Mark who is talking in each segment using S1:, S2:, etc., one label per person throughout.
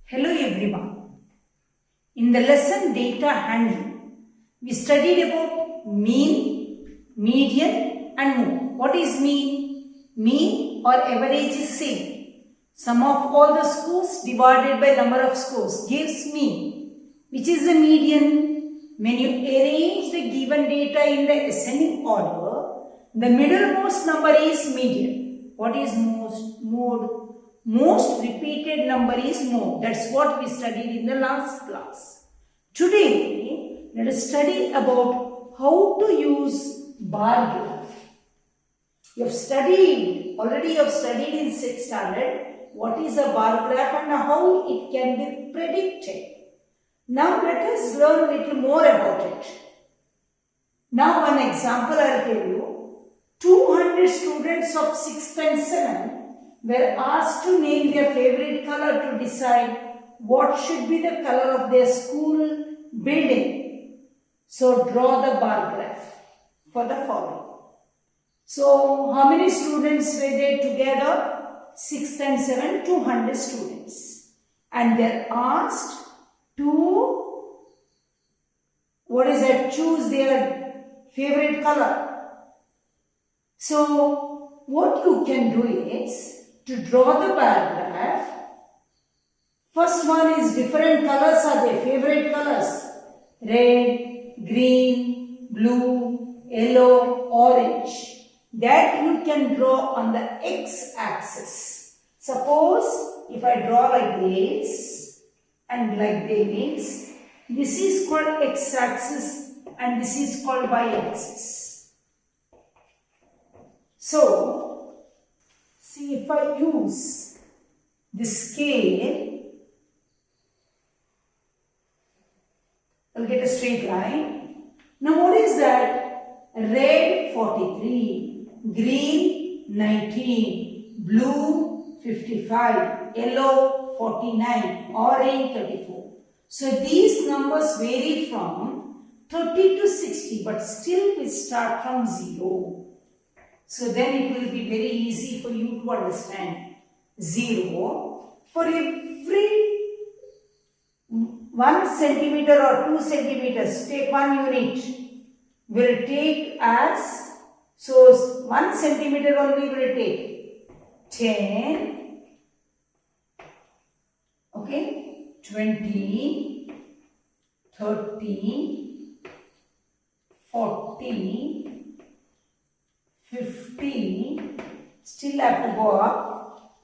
S1: Hello everyone. In the lesson data handling, we studied about mean, median and mode. What is mean? Mean or average is same. Sum of all the scores divided by number of scores gives mean. Which is the median? When you arrange the given data in the ascending order, the middlemost number is median. What is mode? Most repeated number is mode. That's what we studied in the last class. Today, let us study about how to use bar graph. You have studied in 6th standard what is a bar graph and how it can be predicted. Now let us learn a little more about it. Now one example I will tell you. 200 students of 6th and 7th were asked to name their favorite color to decide what should be the color of their school building. So draw the bar graph for the following. So how many students were there together? 6th and 7th, 200 students. And they are asked to, choose their favorite color. So what you can do is, to draw the bar graph, first one is different colors are their favorite colors. Red, green, blue, yellow, orange. That you can draw on the x-axis. Suppose if I draw like this and like this, this is called x-axis and this is called y-axis. So, see, if I use the scale, I'll get a straight line. Now what is that? Red 43, green 19, blue 55, yellow 49, orange 34. So these numbers vary from 30 to 60, but still we start from 0. So then it will be very easy for you to understand. 0, for every 1 centimeter or 2 centimeters, take 1 unit, will take as, so 1 centimeter only will take 10, okay, 20, 30, 40, 50, still have to go up,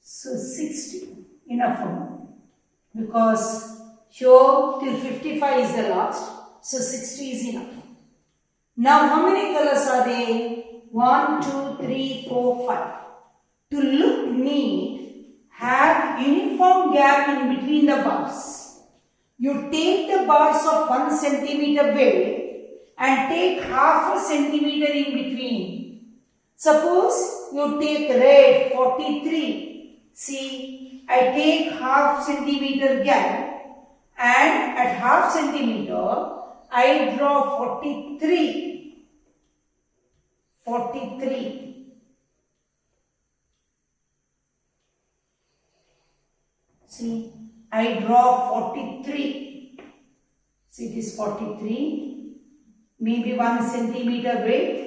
S1: so 60, enough for me, because here till 55 is the last, so 60 is enough. Now how many colors are there? 1, 2, 3, 4, 5. To look neat, have uniform gap in between the bars. You take the bars of 1 centimeter width and take half a centimeter in between. Suppose you take red 43. See, I take half centimeter gap and at half centimeter I draw 43. 43. See, I draw 43. See, it is 43. Maybe 1 centimeter width.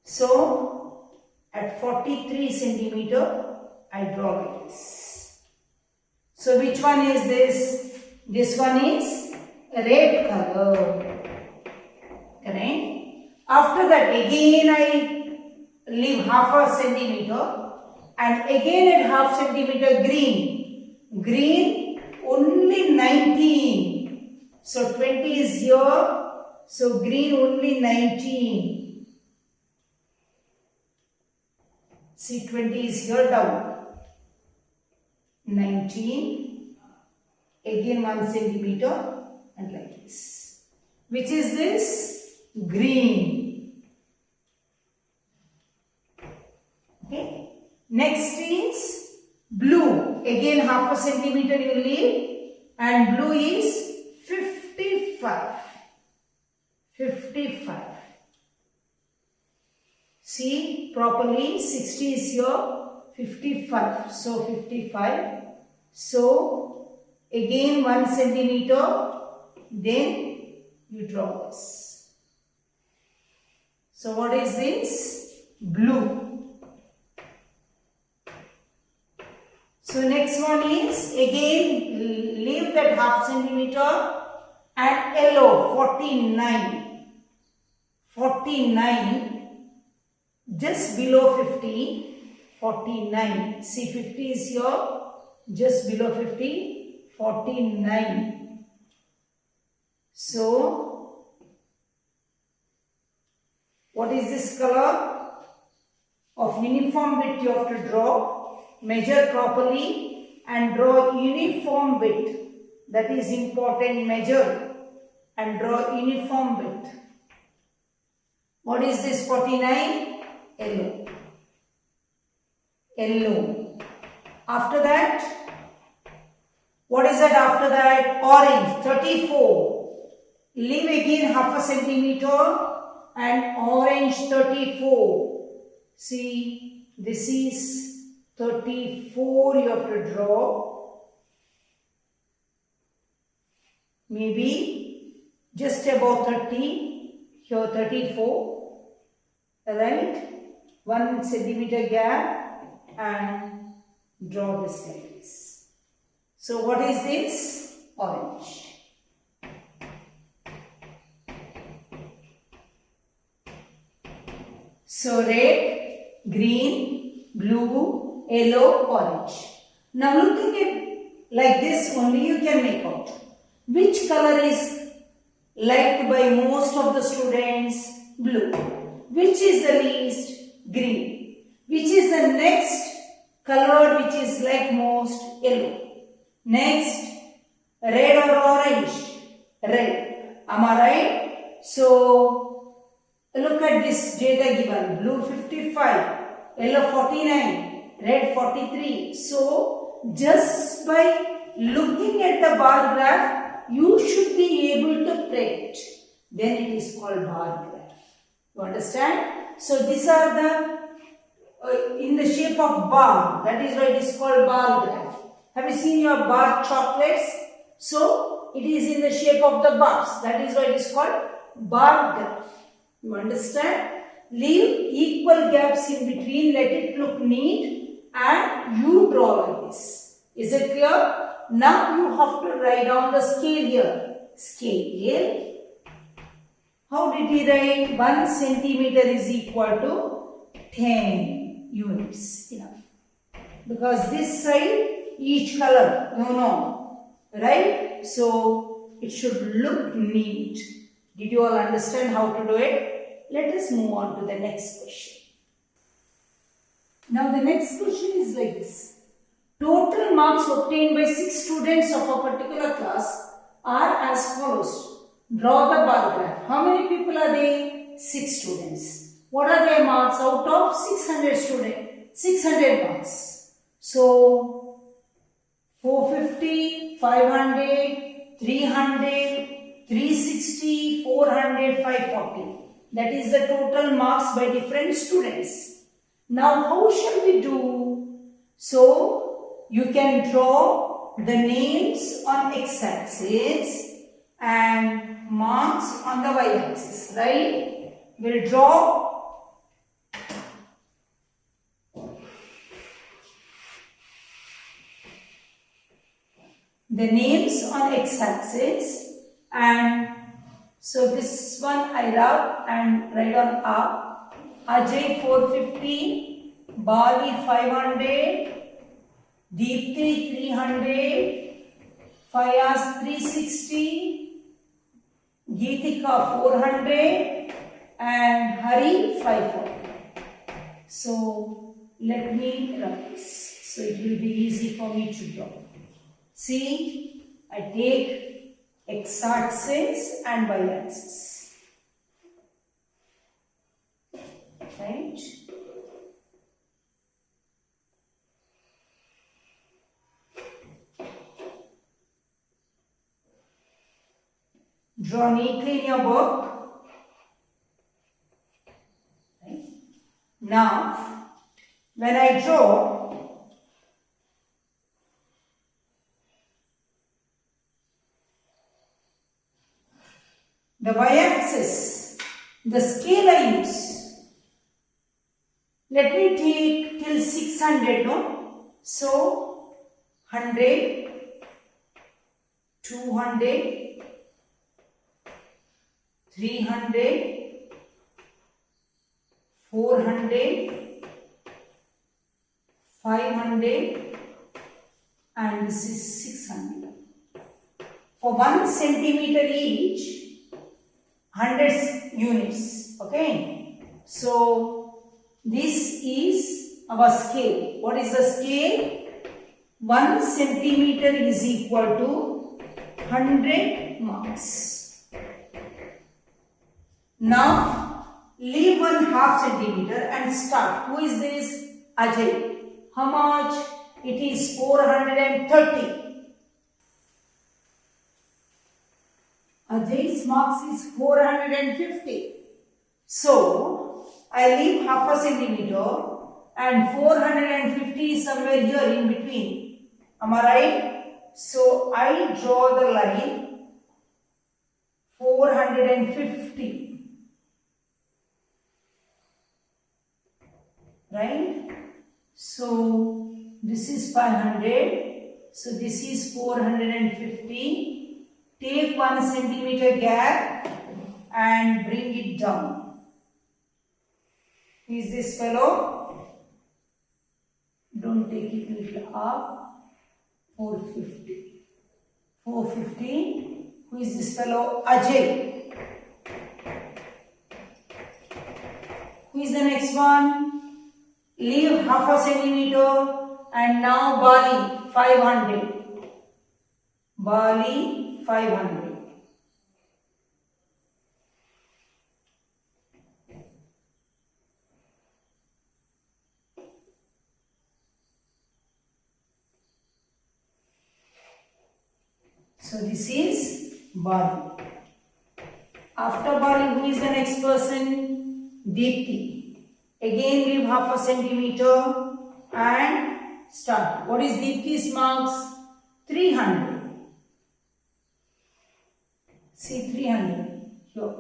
S1: So, at 43 centimeter, I draw like this. So, which one is this? This one is red color. Correct? After that, again I leave half a centimeter and again at half centimeter green. Green only 19. So, 20 is here. So, green only 19. See, 20 is here down. 19. Again 1 centimeter and like this. Which is this? Green. Okay. Next is blue. Again half a centimeter you leave. And blue is 55. 55. See properly, 60 is here, 55. So 55. So again 1 centimeter, then you draw this. So what is this? Blue. So next one is again leave that half centimeter and yellow 49. 49 just below 50. 49. See 50 is here just below 50. 49. So what is this color? Of uniform width you have to draw. Measure properly and draw uniform width. That is important. Measure and draw uniform width. What is this 49? Yellow. Yellow. After that, what is that after that? Orange. 34. Leave again half a centimeter and orange 34. See, this is 34 you have to draw. Maybe just about 30. Here 34. Right? 1 centimeter gap and draw this like this. So what is this? Orange. So red, green, blue, yellow, orange. Now looking at like this only you can make out which color is liked by most of the students. Blue. Which is the least? Green. Which is the next color which is like most? Yellow. Next, red or orange? Red. Am I right? So look at this data given. Blue 55, yellow 49, red 43. So just by looking at the bar graph, you should be able to predict. Then it is called bar graph. You understand? So these are the in the shape of bar. That is why it is called bar graph. Have you seen your bar chocolates? So it is in the shape of the bars. That is why it is called bar graph. You understand? Leave equal gaps in between. Let it look neat and you draw like this. Is it clear? Now you have to write down the scale here. Scale. How did he write? 1 centimeter is equal to 10 units. Enough. Because this side, each color, no. Right? So it should look neat. Did you all understand how to do it? Let us move on to the next question. Now the next question is like this. Total marks obtained by 6 students of a particular class are as follows. Draw the bar graph. How many people are there? 6 students. What are their marks out of 600 students? 600 marks. So 450, 500, 300, 360, 400, 540. That is the total marks by different students. Now how shall we do? So you can draw the names on x-axis and marks on the y-axis, right? We'll draw the names on x-axis, and so this one I rub and write on up. Ajay 450, Bali 500, Deepthi 300, Fayaz 360, Geetika 400 and Hari 540. So let me rub this. So it will be easy for me to draw. See, I take x-axis and y-axis. Right? Draw neatly in your book. Right? Now, when I draw, the y-axis, the scale I use. Let me take till 600, no? So 100, 200, 300, 400, 500, and this is 600. For 1 centimeter each, 100 units. Okay. So this is our scale. What is the scale? 1 centimeter is equal to 100 marks. Now leave 1/2 centimeter and start. Who is this? Ajay. How much? It is 430. Ajay's marks is 450. So I leave 1/2 centimeter and 450 is somewhere here in between. Am I right? So I draw the line 450. Right? So this is 500. So this is 450. Take 1 centimeter gap and bring it down. Is this fellow? Don't take it little up. 450. 450. Who is this fellow? Ajay. Who is the next one? Leave 1/2 centimeter and now Bali 500. Bali 500. So this is Bali. After Bali, who is the next person? Deepti. Again leave 1/2 centimeter and start. What is Deepti's marks? 300. See 300 here.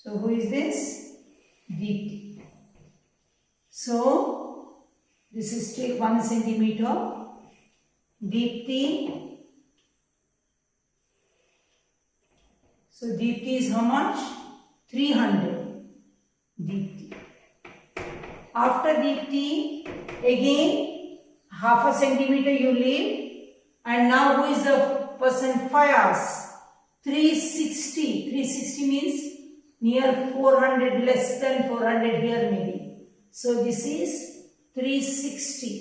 S1: So who is this? Deepti. So this is take 1 centimeter. Deepti. So Deepti is how much? 300. Deepti. After Deepti, again 1/2 centimeter you leave, and now who is the person? Fayaz. 360. 360 means near 400, less than 400 here maybe. So this is 360.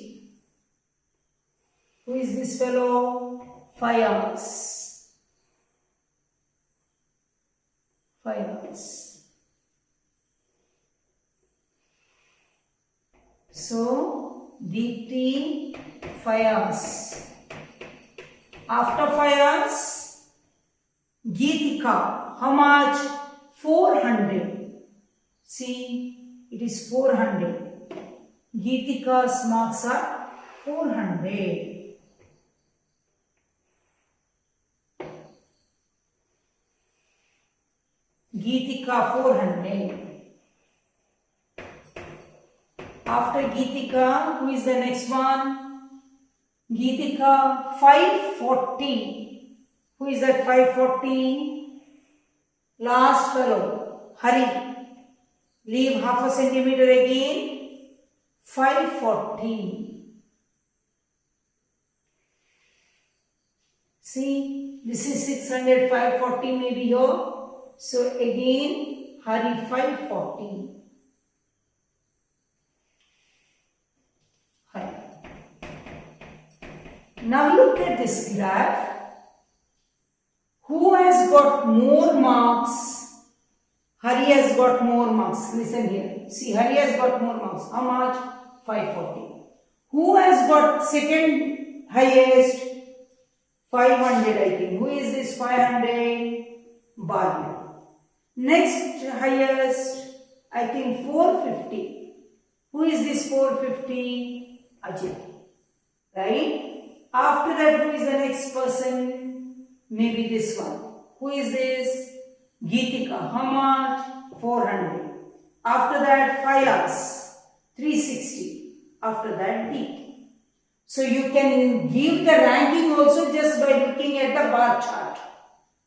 S1: Who is this fellow? Fayaz. Fayaz. So Deepti, Fayaz. After Fayaz, Geetika. How much? 400. See, it is 400. Geetika's marks are 400. Geetika 400. After Geetika, who is the next one? Geetika 540. Who is that 540? Last fellow, Hari. Leave 1/2 centimeter again. 540. See, this is 600, 540 maybe here. So again, Hari 540. Hari. Now look at this graph. Who has got more marks? Hari has got more marks. Listen here. See, Hari has got more marks. How much? 540. Who has got second highest? 500, I think. Who is this 500? Bali. Next highest, I think 450. Who is this 450? Ajay. Right? After that, who is the next person? Maybe this one. Who is this? Geetika. How much? 400. After that, 5 hours. 360. After that, D. So you can give the ranking also just by looking at the bar chart.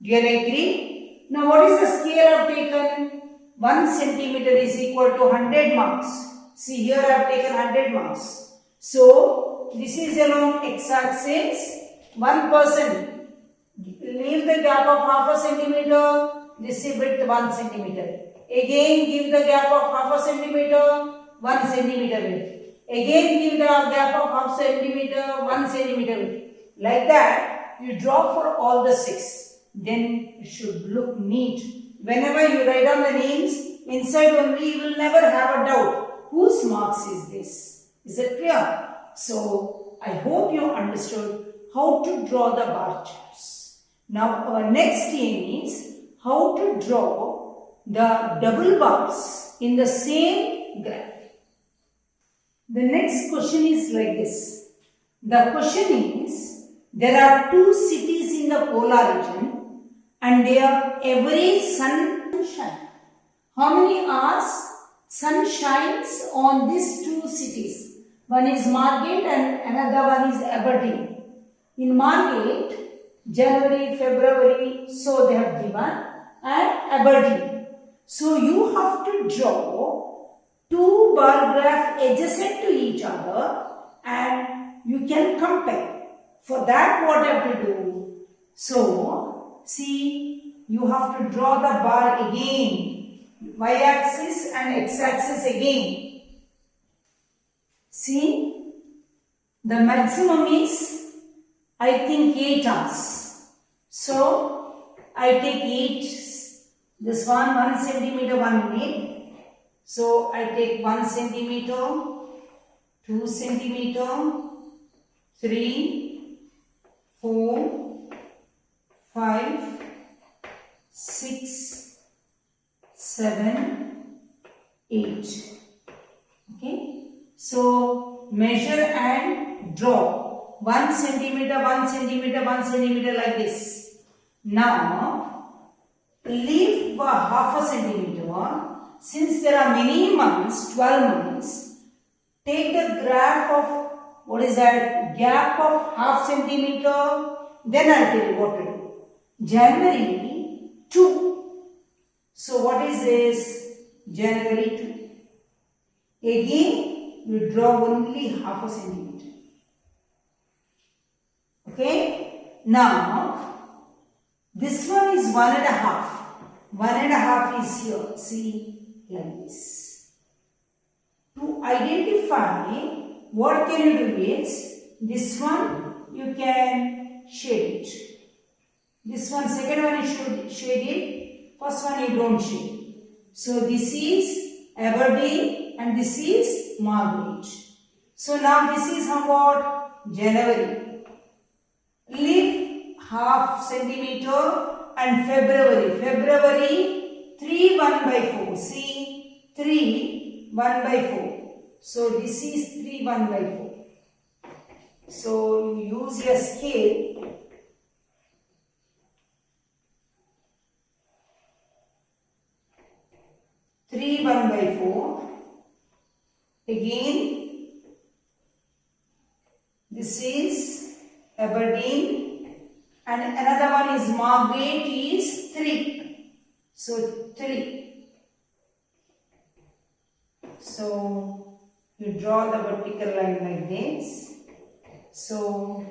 S1: Do you agree? Now what is the scale I have taken? 1 centimeter is equal to 100 marks. See, here I have taken 100 marks. So this is along x-axis. 1%. Leave the gap of half a centimeter. This is width 1 centimeter. Again give the gap of half a centimeter. 1 centimeter width. Again give the gap of half centimeter. 1 centimeter width. Like that you draw for all the 6. Then it should look neat. Whenever you write down the names, inside only you will never have a doubt. Whose marks is this? Is it clear? So, I hope you understood how to draw the bar charts. Now, our next aim is how to draw the double bars in the same graph. The next question is like this. The question is, there are 2 cities in the polar region and they have average sunshine. How many hours sun shines on these 2 cities? One is Margate and another one is Aberdeen. In Margate, January, February, so they have given, and Aberdeen. So you have to draw 2 bar graphs adjacent to each other and you can compare. For that, what you have to do? So, see, you have to draw the bar again, y-axis and x-axis again. See, the maximum is, I think, 8 hours. So, I take 8, this one 1 centimeter, 1 minute. So, I take 1 centimeter, 2 centimeter, 3, 4, 5, 6, 7, 8. Okay. So, measure and draw 1 centimeter, 1 centimeter, 1 centimeter like this. Now, leave half a centimeter. Since there are many months, 12 months, take the graph of, what is that, gap of half centimeter, then I will tell you what to do. January 2. So, what is this? January 2. Again, you draw only half a centimeter. Okay. Now, this one is 1.5. 1.5 is here. See, like this. To identify, what can you do is, this one you can shade it. This one, second one you should shade it. First one you don't shade. So, this is Aberdeen and this is Margate. So, now this is somewhat January. Leave half centimeter and February. February 3 1 by 4. See, 3 1 by 4. So, this is 3 1 by 4. So, you use your scale. Three 1 by 4. Again, this is Aberdeen and another one is Margate is 3. So, 3. So, you draw the vertical line like this. So,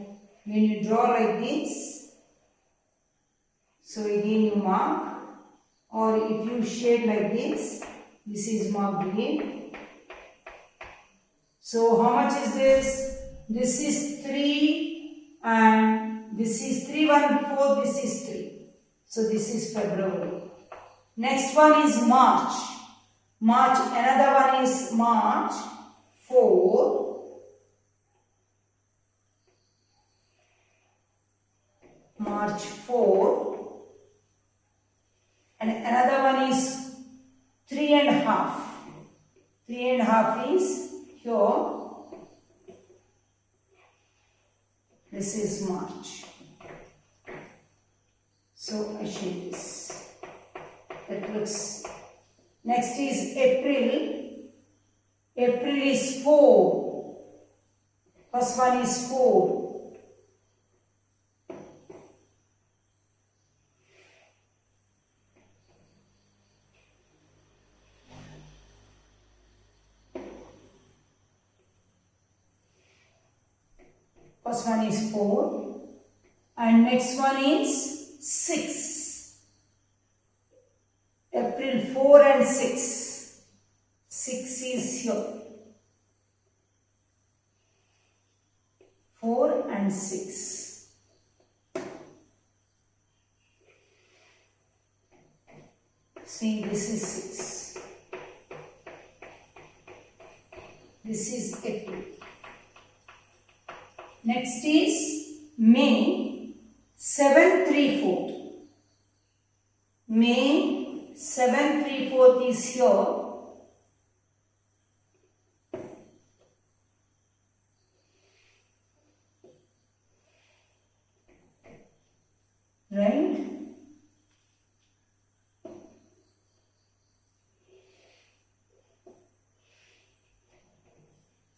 S1: when you draw like this, so again you mark, or if you shade like this is Margate. So, how much is this? This is 3 and this is 3 1 4, this is 3. So, this is February. Next one is March. March, another one is March 4. March 4. And another one is 3.5. 3.5 is here. This is March. So I shade this. That looks. Next is April. April is 4. First one is 4. First one is 4 and next one is 6. April 4 and 6. 6 is here. 4 and 6. See, this is 6. This is April. Next is May 7/3/4. May 7/3/4 is here. Right?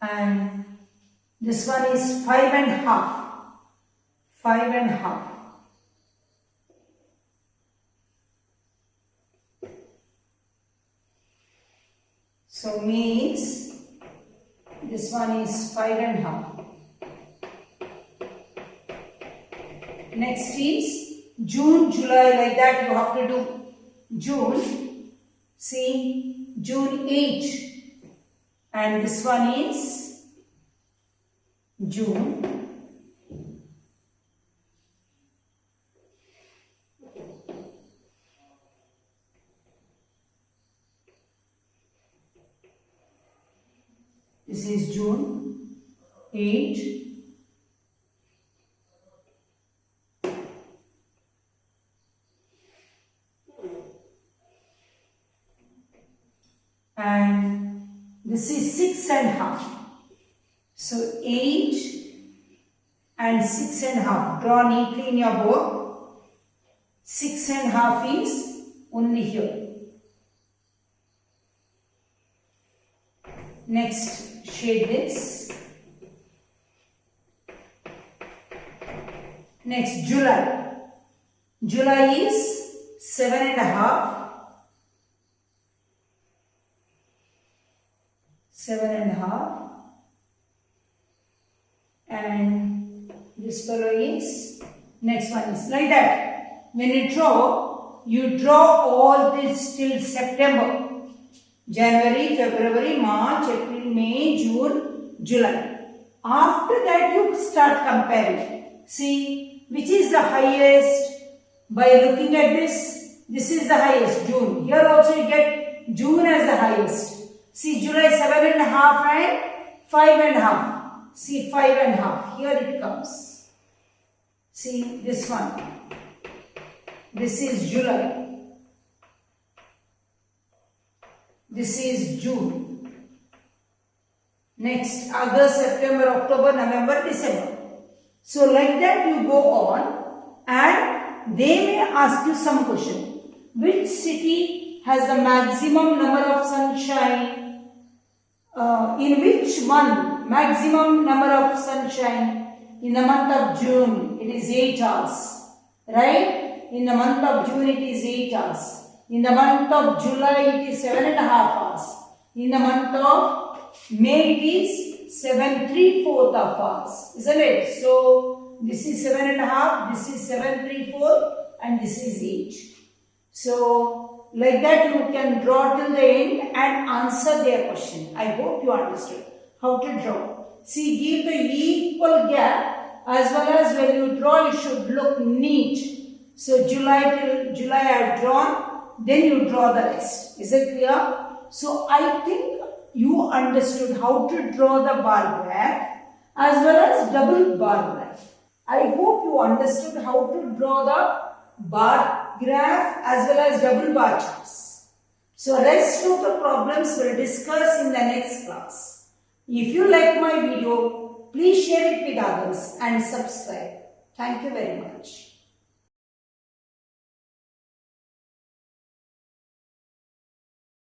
S1: And this one is 5.5. 5.5. So means this one is 5.5. Next is June, July, like that you have to do. June, see, June 8. And this one is June. This is June 8. And this is 6.5. So 8 and 6.5. Draw neatly in your book. 6.5 is only here. Next, shade this. Next, July. July is 7.5. 7.5. And this fellow is, next one is like that. When you draw all this till September. January, February, March, April, May, June, July. After that you start comparing. See, which is the highest? By looking at this, this is the highest, June. Here also you get June as the highest. See, July 7.5 and 5.5. See, 5.5. Here it comes. See, this one. This is July. This is June. Next, August, September, October, November, December. So, like that you go on and they may ask you some question. Which city has the maximum number of sunshine? In which month? Maximum number of sunshine? In the month of June, it is 8 hours. Right? In the month of June, it is 8 hours. In the month of July, it is 7.5 hours. In the month of May, it is 7/3/4 hours. Isn't it? So, this is 7.5, this is 7/3/4 and this is 8. So, like that you can draw till the end and answer their question. I hope you understood how to draw. See, give the equal gap as well as when you draw, it should look neat. So, July till July I have drawn. Then you draw the rest. Is it clear? So, I think you understood how to draw the bar graph as well as double bar graph. I hope you understood how to draw the bar graph as well as double bar charts. So, rest of the problems we'll discuss in the next class. If you like my video, please share it with others and subscribe. Thank you very much.